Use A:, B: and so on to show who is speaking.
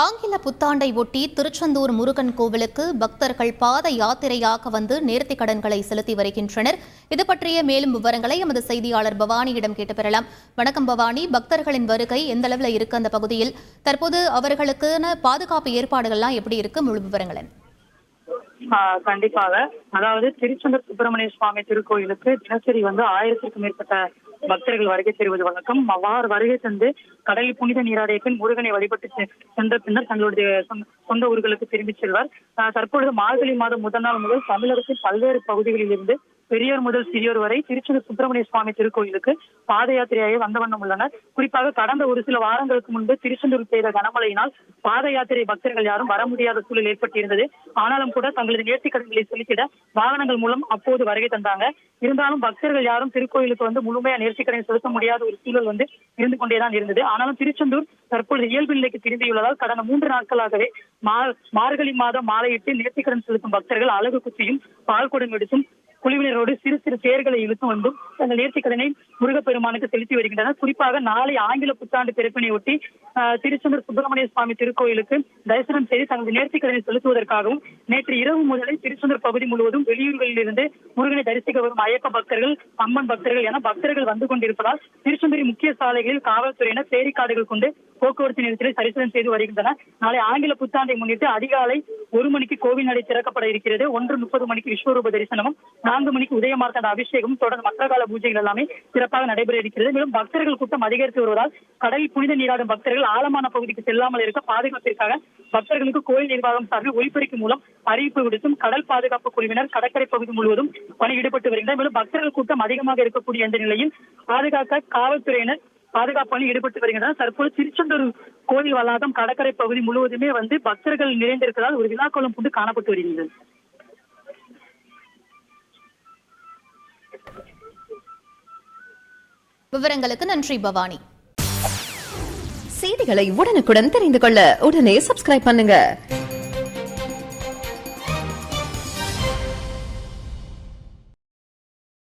A: ஆங்கில புத்தாண்டை ஒட்டி திருச்செந்தூர் முருகன் கோவிலுக்கு பக்தர்கள் பாத யாத்திரையாக வந்து நேர்த்திக் கடன்களை செலுத்தி வருகின்றனர். இது பற்றிய மேலும் விவரங்களை எமது செய்தியாளர் பவானியிடம் கேட்டு பெறலாம். வணக்கம் பவானி, பக்தர்களின் வருகை எந்த அளவில் இருக்கு அந்த பகுதியில்? தற்போது அவர்களுக்கான பாதுகாப்பு ஏற்பாடுகள்லாம் எப்படி இருக்கு? முழு விவரங்கள்.
B: கண்டிப்பாக. அதாவது திருச்செந்தூர் சுப்பிரமணிய சுவாமி திருக்கோயிலுக்கு தினசரி 1000க்கும் மேற்பட்ட பக்தர்கள் வருகை தருவது வழக்கம். அவ்வாறு வருகை தந்து கடலில் புனித நீராடிய பின் முருகனை வழிபட்டு சென்ற பின்னர் தங்களுடைய சொந்த ஊர்களுக்கு திரும்பிச் செல்வார். தற்பொழுது மார்கழி மாதம் முதல் நாள் முதல் தமிழகத்தின் பல்வேறு பகுதிகளில் இருந்து பெரியோர் முதல் சிறியோர் வரை திருச்செந்தூர் சுப்பிரமணிய சுவாமி திருக்கோயிலுக்கு பாத யாத்திரையாக வந்த வண்ணம் உள்ளனர். குறிப்பாக கடந்த ஒரு சில வாரங்களுக்கு முன்பு திருச்செந்தூர் பெய்த கனமழையினால் பாத யாத்திரை பக்தர்கள் யாரும் வர முடியாத சூழல் ஏற்பட்டிருந்தது. ஆனாலும் கூட தங்களது நேர்த்திக் கடன்களை செலுத்திட வாகனங்கள் மூலம் அப்போது வருகை தந்தாங்க. இருந்தாலும் பக்தர்கள் யாரும் திருக்கோயிலுக்கு முழுமையா நேர்த்திக் கடனை செலுத்த முடியாத ஒரு சூழல் இருந்து கொண்டேதான் இருந்தது. ஆனாலும் திருச்செந்தூர் தற்பொழுது இயல்பு நிலைக்கு திரும்பியுள்ளதால் கடந்த 3 நாட்களாகவே மார்கழி மாதம் மாலையிட்டு நேர்த்திக் கடன் செலுத்தும் பக்தர்கள் அழகு குச்சியும் பால் குடம் எடுத்தும் குழுவினரோடு சிறு சிறு தேர்களை இழுத்து தங்கள் நேர்த்திக் கடனை முருகப்பெருமானுக்கு செலுத்தி வருகின்றனர். குறிப்பாக நாளை ஆங்கில புத்தாண்டு பிறப்பினை ஒட்டி திருச்செந்தூர் சுப்பிரமணிய சுவாமி திருக்கோயிலுக்கு தரிசனம் செய்து தங்களது நேர்த்திக் கடனை செலுத்துவதற்காகவும் நேற்று இரவு முதலே திருச்செந்தூர் பகுதி முழுவதும் வெளியூர்களில் இருந்து முருகனை தரிசிக்க வரும் ஐயப்ப பக்தர்கள், அம்மன் பக்தர்கள் என பக்தர்கள் வந்து கொண்டிருப்பதால் திருச்செந்தூரின் முக்கிய சாலைகளில் காவல்துறையினர் பேரிகார்டுகள் கொண்டு போக்குவரத்து நிலையத்தில் தரிசனம் செய்து வருகின்றனர். நாளை ஆங்கில புத்தாண்டை முன்னிட்டு அதிகாலை 1 மணிக்கு கோவில் நடை திறக்கப்பட இருக்கிறது. 1:30 மணிக்கு விஸ்வரூப தரிசனமும் 4 மணிக்கு உதயமார்த்தண்ட அபிஷேகம் தொடர்ந்து மற்ற கால பூஜைகள் எல்லாமே சிறப்பாக நடைபெற இருக்கிறது. மேலும் பக்தர்கள் கூட்டம் அதிகரித்து வருவதால் கடலில் புனித நீராடும் பக்தர்கள் ஆழமான பகுதிக்கு செல்லாமல் இருக்க பாதுகாப்பிற்காக பக்தர்களுக்கு கோயில் நிர்வாகம் சார்பில் ஒலிபெருக்கி மூலம் அறிவிப்பு விடுத்தும் கடல் பாதுகாப்பு குழுவினர் கடற்கரை பகுதி முழுவதும் பணி ஈடுபட்டு வருகின்றனர். மேலும் பக்தர்கள் கூட்டம் அதிகமாக இருக்கக்கூடிய இந்த நிலையில் பாதுகாக்க காவல்துறையினர் பாதுகாப்பு பணி ஈடுபட்டு வருகின்றனர். தற்போது திருச்செந்தூர் கோயில் வளாகம் கடற்கரை பகுதி முழுவதுமே பக்தர்கள் நிறைந்திருப்பதால் ஒரு விழாக்கோலம் கொண்டு காணப்பட்டு வருகின்றது.
A: விவரங்களுக்கு நன்றி பவானி.
C: செய்திகளை உடனுக்குடன் தெரிந்து கொள்ள உடனே சப்ஸ்கிரைப் பண்ணுங்க.